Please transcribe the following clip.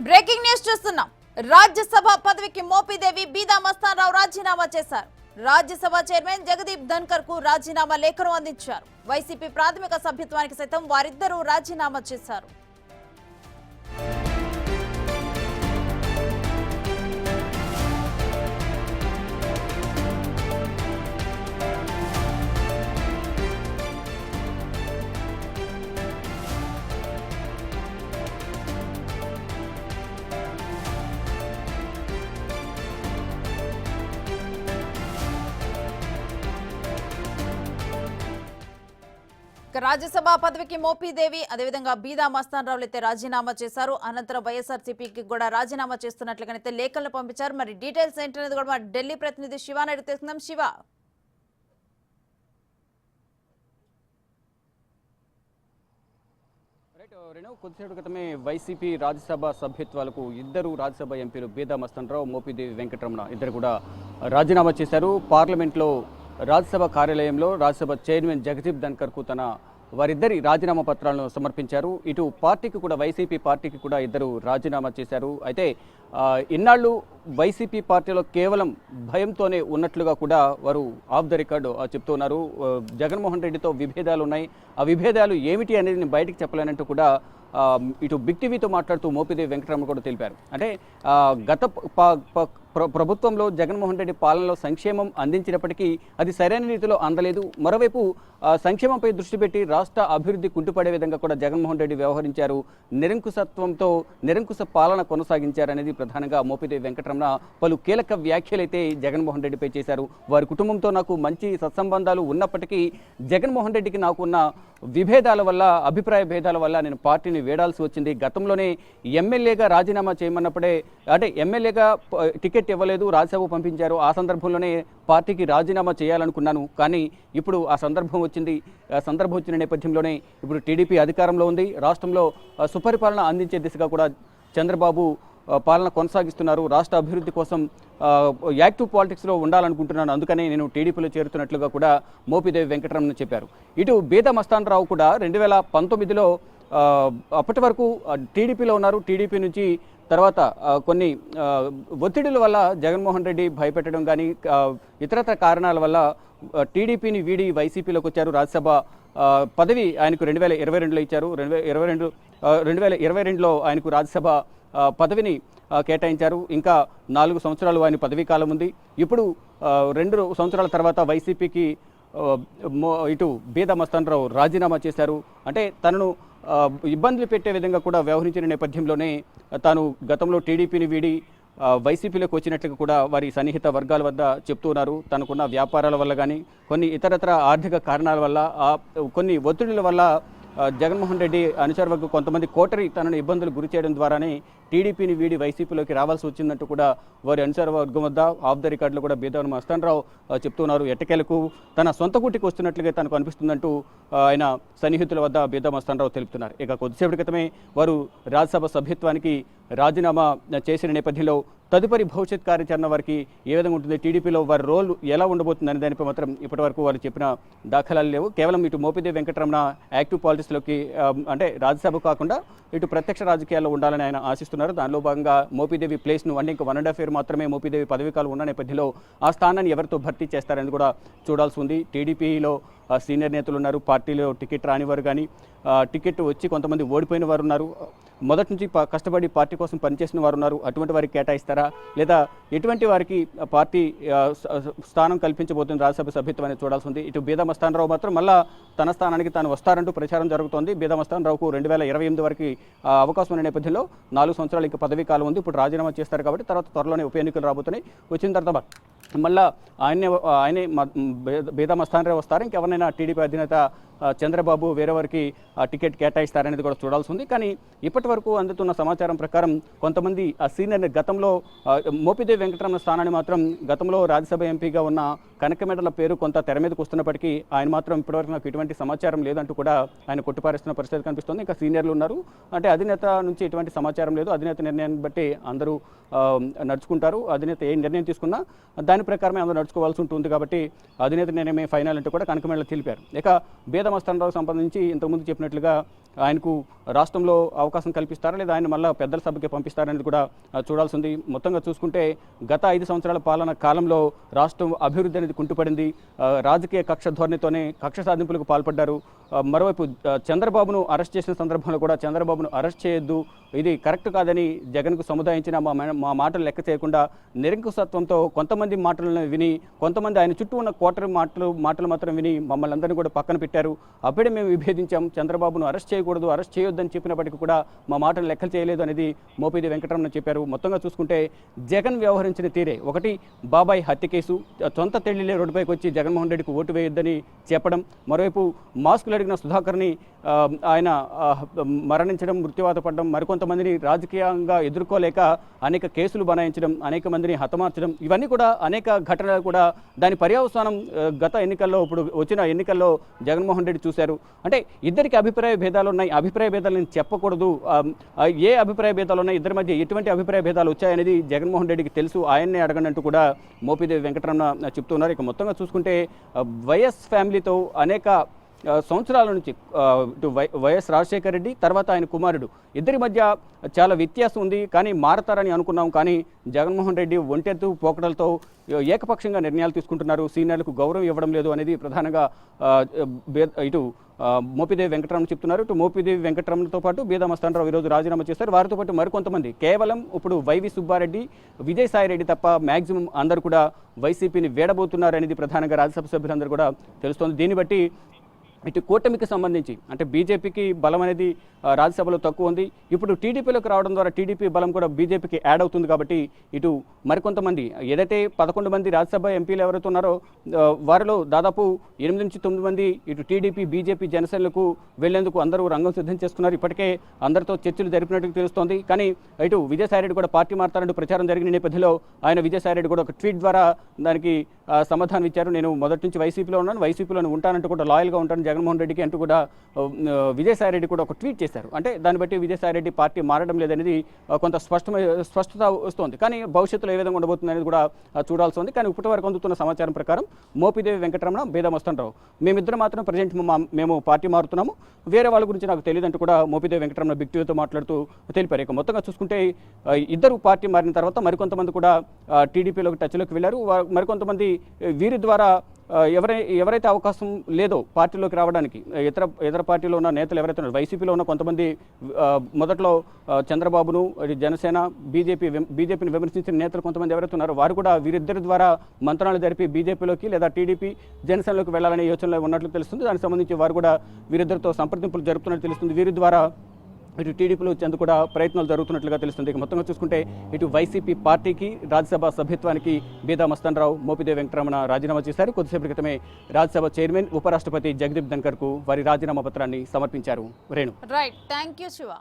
Breaking news చూస్తున్నాం. రాజ్యసభ పదవికి మోపిదేవి బీదా మస్తానరావు రాజీనామా చేశారు. రాజ్యసభ చైర్మన్ జగదీప్ ధన్కర్ కు రాజీనామా లేఖను అందించారు. వైసీపీ ప్రాథమిక సభ్యత్వానికి సైతం వారిద్దరూ రాజీనామా చేశారు. రాజ్యసభ పదవికి మోపిదేవి అదేవిధంగా బీదా మస్తానరావులు అయితే రాజీనామా చేశారు. అనంతరం వైఎస్ఆర్సీపీకి కూడా రాజీనామా చేస్తున్నట్లుగానైతే లేఖలను పంపించారు. మరి డీటెయిల్స్ ఏంటనేది కూడా మా ఢిల్లీ ప్రతినిధి శివాని తెలుసుకుందాం. శివ, కొద్దిసేపటి క్రితమే వైసీపీ రాజ్యసభ సభ్యత్వాలకు ఇద్దరు రాజ్యసభ ఎంపీలు బీదా మస్తానరావు, మోపిదేవి వెంకటరమణ ఇద్దరు కూడా రాజీనామా చేశారు. పార్లమెంట్లో రాజ్యసభ కార్యాలయంలో రాజ్యసభ చైర్మన్ జగదీప్ ధన్కర్కు వారిద్దరి రాజీనామా పత్రాలను సమర్పించారు. ఇటు పార్టీకి కూడా వైసీపీ పార్టీకి కూడా ఇద్దరు రాజీనామా చేశారు. అయితే ఇన్నాళ్ళు వైసీపీ పార్టీలో కేవలం భయంతోనే ఉన్నట్లుగా కూడా వారు ఆఫ్ ద రికార్డు చెప్తున్నారు. జగన్మోహన్ రెడ్డితో విభేదాలు ఉన్నాయి, ఆ విభేదాలు ఏమిటి అనేది నేను బయటికి చెప్పలేనంటూ కూడా ఇటు బిగ్ టీవీతో మాట్లాడుతూ మోపిదేవి వెంకటరమణ కూడా తెలిపారు. అంటే గత ప్రభుత్వంలో జగన్మోహన్ రెడ్డి పాలనలో సంక్షేమం అందించినప్పటికీ అది సరైన రీతిలో అందలేదు. మరోవైపు సంక్షేమంపై దృష్టి పెట్టి రాష్ట్ర అభివృద్ధి కుంటుపడే విధంగా కూడా జగన్మోహన్ రెడ్డి వ్యవహరించారు. నిరంకుశత్వంతో నిరంకుశ పాలన కొనసాగించారనేది ప్రధానంగా మోపిదేవి వెంకటరమణ పలు కీలక వ్యాఖ్యలైతే జగన్మోహన్ రెడ్డిపై చేశారు. వారి కుటుంబంతో నాకు మంచి సత్సంబంధాలు ఉన్నప్పటికీ జగన్మోహన్ రెడ్డికి నాకు ఉన్న విభేదాల వల్ల, అభిప్రాయ భేదాల వల్ల నేను పార్టీని వేడాల్సి వచ్చింది. గతంలోనే ఎమ్మెల్యేగా రాజీనామా చేయమన్నప్పుడే, అంటే ఎమ్మెల్యేగా టికెట్ ఇవ్వలేదు, రాజ్యసభ పంపించారు. ఆ సందర్భంలోనే పార్టీకి రాజీనామా చేయాలనుకున్నాను. కానీ ఇప్పుడు ఆ సందర్భం వచ్చిన నేపథ్యంలోనే ఇప్పుడు టీడీపీ అధికారంలో ఉంది. రాష్ట్రంలో సుపరిపాలన అందించే దిశగా కూడా చంద్రబాబు పాలన కొనసాగిస్తున్నారు. రాష్ట్ర అభివృద్ధి కోసం యాక్టివ్ పాలిటిక్స్లో ఉండాలనుకుంటున్నాను, అందుకనే నేను టీడీపీలో చేరుతున్నట్లుగా కూడా మోపిదేవి వెంకటరమణ చెప్పారు. ఇటు బీదా మస్తానరావు కూడా 2019లో అప్పటి వరకు టీడీపీలో ఉన్నారు. టీడీపీ నుంచి తర్వాత కొన్ని ఒత్తిడుల వల్ల జగన్మోహన్ రెడ్డి భయపెట్టడం కానీ ఇతరత్ర కారణాల వల్ల టీడీపీని వీడి వైసీపీలోకి వచ్చారు. రాజ్యసభ పదవి ఆయనకు 2022లో ఇచ్చారు. 2022లో ఆయనకు రాజ్యసభ పదవిని కేటాయించారు. ఇంకా 4 సంవత్సరాలు ఆయన పదవీ కాలం ఉంది. ఇప్పుడు 2 సంవత్సరాల తర్వాత వైసీపీకి ఇటు బీదా మస్తానరావు రాజీనామా చేశారు. అంటే తనను ఇబ్బందులు పెట్టే విధంగా కూడా వ్యవహరించిన నేపథ్యంలోనే తాను గతంలో టీడీపీని వీడి వైసీపీలోకి వచ్చినట్లుగా కూడా వారి సన్నిహిత వర్గాల వద్ద చెప్తున్నారు. తనకున్న వ్యాపారాల వల్ల కానీ, కొన్ని ఇతరత్ర ఆర్థిక కారణాల వల్ల, కొన్ని ఒత్తిడుల వల్ల జగన్మోహన్ రెడ్డి అనుచరవర్గం కొంతమంది కోటరి తనను ఇబ్బందులు గురి చేయడం ద్వారానే టీడీపీని వీడి వైసీపీలోకి రావాల్సి వచ్చిందంటూ కూడా వారి అనుచరవర్గం వద్ద ఆఫ్ ద రికార్డులో కూడా బీదా మస్తానరావు చెప్తున్నారు. ఎట్టకేలకు తన సొంత గుటికి వస్తున్నట్లుగా తనకు అనిపిస్తుందంటూ ఆయన సన్నిహితుల వద్ద బీదా మస్తానరావు తెలుపుతున్నారు. ఇక కొద్దిసేపటి క్రితమే వారు రాజ్యసభ సభ్యత్వానికి రాజీనామా చేసిన నేపథ్యంలో తదుపరి భవిష్యత్ కార్యాచరణ వారికి ఏ విధంగా ఉంటుంది, టీడీపీలో వారి రోల్ ఎలా ఉండబోతుందనే దానిపై మాత్రం ఇప్పటివరకు వారు చెప్పిన దాఖలాలు లేవు. కేవలం ఇటు మోపిదేవి వెంకటరమణ యాక్టివ్ పాలిటిక్స్లోకి, అంటే రాజ్యసభ కాకుండా ఇటు ప్రత్యక్ష రాజకీయాల్లో ఉండాలని ఆయన ఆశిస్తున్నారు. దానిలో భాగంగా మోపిదేవి ప్లేస్ను, అంటే ఇంకా 1.5 year మాత్రమే మోపిదేవి పదవీకాలం ఉన్న నేపథ్యంలో ఆ స్థానాన్ని ఎవరితో భర్తీ చేస్తారని కూడా చూడాల్సి ఉంది. టీడీపీలో సీనియర్ నేతలు ఉన్నారు, పార్టీలో టికెట్ రానివారు కానీ, టికెట్ వచ్చి కొంతమంది ఓడిపోయిన వారు ఉన్నారు, మొదటి నుంచి కష్టపడి పార్టీ కోసం పనిచేసిన వారు ఉన్నారు. అటువంటి వారికి కేటాయిస్తారా, లేదా ఎటువంటి వారికి పార్టీ స్థానం కల్పించబోతుంది రాజ్యసభ సభ్యత్వం అనేది చూడాల్సి ఉంది. ఇటు బీదా మస్తానరావు మాత్రం మళ్ళా తన స్థానానికి తాను వస్తారంటూ ప్రచారం జరుగుతోంది. బీదా మస్తానరావుకు 2028 వరకు అవకాశం ఉన్న నేపథ్యంలో 4 సంవత్సరాలు ఇంకా పదవీ కాలం ఉంది. ఇప్పుడు రాజీనామా చేస్తారు కాబట్టి తర్వాత త్వరలోనే ఉప ఎన్నికలు రాబోతున్నాయి. వచ్చిన తర్వాత మళ్ళా ఆయనే బీదా మస్తానరావు వస్తారు, ఇంకెవరినైనా టీడీపీ అధినేత చంద్రబాబు వేరే వారికి టికెట్ కేటాయిస్తారనేది కూడా చూడాల్సి ఉంది. కానీ ఇప్పటి వరకు అందుతున్న సమాచారం ప్రకారం కొంతమంది సీనియర్ గతంలో మోపిదేవి వెంకటరమణ స్థానాన్ని మాత్రం గతంలో రాజ్యసభ ఎంపీగా ఉన్న కనకమెడల పేరు కొంత తెర మీదకు వస్తున్నప్పటికీ ఆయన మాత్రం ఇప్పటివరకు నాకు ఎటువంటి సమాచారం లేదంటూ కూడా ఆయన కొట్టిపారేస్తున్న పరిస్థితి కనిపిస్తుంది. ఇంకా సీనియర్లు ఉన్నారు, అంటే అధినేత నుంచి ఎటువంటి సమాచారం లేదు. అధినేత నిర్ణయాన్ని బట్టి అందరూ నడుచుకుంటారు. అధినేత ఏ నిర్ణయం తీసుకున్నా దాని ప్రకారమే అందరూ నడుచుకోవాల్సి ఉంటుంది. కాబట్టి అధినేత నిర్ణయమే ఫైనల్ అంటూ కూడా కనకమెడల తెలిపారు. ఇక బీదా బేదమస్తానరావు సంబంధించి ఇంతకుముందు చెప్పినట్లుగా ఆయనకు రాష్ట్రంలో అవకాశం కల్పిస్తారా లేదా ఆయన మళ్ళీ పెద్దల సభకి పంపిస్తారనేది కూడా చూడాల్సి ఉంది. మొత్తంగా చూసుకుంటే గత 5 సంవత్సరాల పాలన కాలంలో రాష్ట్రం అభివృద్ధి అనేది కుంటుపడింది. రాజకీయ కక్ష ధోరణితోనే కక్ష సాధింపులకు పాల్పడ్డారు. మరోవైపు చంద్రబాబును అరెస్ట్ చేసిన సందర్భంలో కూడా చంద్రబాబును అరెస్ట్ చేయొద్దు, ఇది కరెక్ట్ కాదని జగన్కు సముదాయించిన మా మాటలు లెక్క చేయకుండా నిరంకుశత్వంతో కొంతమంది మాటలను విని కొంతమంది ఆయన చుట్టూ ఉన్న కోటరి మాటలు మాత్రం విని మమ్మల్ని అందరినీ కూడా పక్కన పెట్టారు. అప్పుడే మేము విభేదించాం, చంద్రబాబును అరెస్ట్ చేయకూడదు, అరెస్ట్ చేయొద్దని చెప్పినప్పటికీ కూడా మా మాటలు లెక్కలు చేయలేదు అనేది మోపిదేవి వెంకటరమణ చెప్పారు. మొత్తంగా చూసుకుంటే జగన్ వ్యవహరించిన తీరే ఒకటి, బాబాయ్ హత్య కేసు, సొంత తెళ్లిలే రోడ్డుపైకి వచ్చి జగన్మోహన్ రెడ్డికి ఓటు వేయొద్దని చెప్పడం, మరోవైపు మాస్కులు అడిగిన సుధాకర్ని ఆయన మరణించడం, మృత్యువాత పడడం, మరికొంతమందిని రాజకీయంగా ఎదుర్కోలేక అనేక కేసులు బనాయించడం, అనేక మందిని హతమార్చడం, ఇవన్నీ కూడా అనేక ఘటనలు కూడా దాని పర్యవసానం గత ఎన్నికల్లో ఇప్పుడు వచ్చిన ఎన్నికల్లో జగన్మోహన్ రెడ్డి చూశారు. అంటే ఇద్దరికి అభిప్రాయ భేదాలు ఉన్నాయి, అభిప్రాయ భేదాలు నేను చెప్పకూడదు, ఏ అభిప్రాయ భేదాలు ఉన్నాయి, ఇద్దరి మధ్య ఎటువంటి అభిప్రాయ భేదాలు వచ్చాయనేది జగన్మోహన్ రెడ్డికి తెలుసు, ఆయన్నే అడగండి అంటూ కూడా మోపిదేవి వెంకటరమణ చెప్తున్నారు. ఇక మొత్తంగా చూసుకుంటే వైఎస్ ఫ్యామిలీతో అనేక సంవత్సరాల నుంచి ఇటు వైఎస్ రాజశేఖర రెడ్డి తర్వాత ఆయన కుమారుడు ఇద్దరి మధ్య చాలా వ్యత్యాసం ఉంది. కానీ మారతారని అనుకున్నాం, కానీ జగన్మోహన్ రెడ్డి ఒంటెత్తు పోకడలతో ఏకపక్షంగా నిర్ణయాలు తీసుకుంటున్నారు, సీనియర్లకు గౌరవం ఇవ్వడం లేదు అనేది ప్రధానంగా ఇటు మోపిదేవి వెంకటరమణ చెప్తున్నారు. ఇటు మోపిదేవి వెంకటరమణతో పాటు బీదామస్తానరావు ఈరోజు రాజీనామా చేశారు. వారితో పాటు మరికొంతమంది కేవలం ఇప్పుడు వైవి సుబ్బారెడ్డి, విజయసాయిరెడ్డి తప్ప మ్యాక్సిమం అందరూ కూడా వైసీపీని వేడబోతున్నారు అనేది ప్రధానంగా రాజ్యసభ సభ్యులందరూ కూడా తెలుస్తోంది. దీన్ని బట్టి ఇటు కూటమికి సంబంధించి అంటే బీజేపీకి బలం అనేది రాజ్యసభలో తక్కువ ఉంది. ఇప్పుడు టీడీపీలోకి రావడం ద్వారా టీడీపీ బలం కూడా బీజేపీకి యాడ్ అవుతుంది. కాబట్టి ఇటు మరికొంతమంది ఏదైతే 11 మంది రాజ్యసభ ఎంపీలు ఎవరైతే ఉన్నారో వారిలో దాదాపు 8 నుంచి 9 మంది ఇటు టీడీపీ, బీజేపీ, జనసేనలకు వెళ్లేందుకు అందరూ రంగం సిద్ధం చేసుకున్నారు. ఇప్పటికే అందరితో చర్చలు జరిపినట్టు తెలుస్తోంది. కానీ ఇటు విజయసాయిరెడ్డి కూడా పార్టీ మారుతారంటూ ప్రచారం జరిగిన నేపథ్యంలో ఆయన విజయసాయిరెడ్డి కూడా ఒక ట్వీట్ ద్వారా దానికి సమాధానం ఇచ్చారు. నేను మొదటి నుంచి వైసీపీలో ఉన్నాను, వైసీపీలోనే ఉంటానంటూ కూడా లాయల్గా ఉంటాను జగన్మోహన్ రెడ్డికి అంటూ కూడా విజయసాయిరెడ్డి కూడా ఒక ట్వీట్ చేశారు. అంటే దాన్ని బట్టి విజయసాయిరెడ్డి పార్టీ మారడం లేదనేది కొంత స్పష్టత వస్తోంది. కానీ భవిష్యత్తులో ఏ విధంగా ఉండబోతుంది అనేది కూడా చూడాల్సి ఉంది. కానీ ఇప్పటి వరకు అందుతున్న సమాచారం ప్రకారం మోపిదేవి వెంకటరమణ, బేదామస్తానరావు మేమిద్దరం మాత్రం ప్రజెంట్ మేము పార్టీ మారుతున్నాము, వేరే వాళ్ళ గురించి నాకు తెలియదంటూ కూడా మోపిదేవి వెంకటరమణ బిగ్ టీవీతో మాట్లాడుతూ తెలిపారు. ఇక మొత్తంగా చూసుకుంటే ఇద్దరు పార్టీ మారిన తర్వాత మరికొంతమంది కూడా టీడీపీలోకి టచ్లోకి వెళ్ళారు. మరికొంతమంది వీరి ద్వారా ఎవరైతే అవకాశం లేదో పార్టీలోకి రావడానికి ఇతర పార్టీలో ఉన్న నేతలు ఎవరైతే ఉన్నారో వైసీపీలో ఉన్న కొంతమంది మొదట్లో చంద్రబాబును, జనసేన, బీజేపీని విమర్శించిన నేతలు కొంతమంది ఎవరైతే ఉన్నారో వారు కూడా వీరిద్దరి ద్వారా మంత్రాలు జరిపి బీజేపీలోకి లేదా టీడీపీ, జనసేనలోకి వెళ్లాలనే యోచనలో ఉన్నట్లు తెలుస్తుంది. దానికి సంబంధించి వారు కూడా వీరిద్దరితో సంప్రదింపులు జరుపుతున్నట్టు తెలుస్తుంది. వీరి ద్వారా ఇటు టీడీపీలో వచ్చేందుకు కూడా ప్రయత్నాలు జరుగుతున్నట్లుగా తెలుస్తుంది. ఇక మొత్తంగా చూసుకుంటే ఇటు వైసీపీ పార్టీకి రాజ్యసభ సభ్యత్వానికి బీదామస్తానరావు, మోపిదేవి వెంకటరమణ రాజీనామా చేశారు. కొద్దిసేపటి క్రితమే రాజ్యసభ చైర్మన్ ఉపరాష్ట్రపతి జగదీప్ ధన్కర్ కు వారి రాజీనామా పత్రాన్ని సమర్పించారు. Renu. Right, thank you Shiva.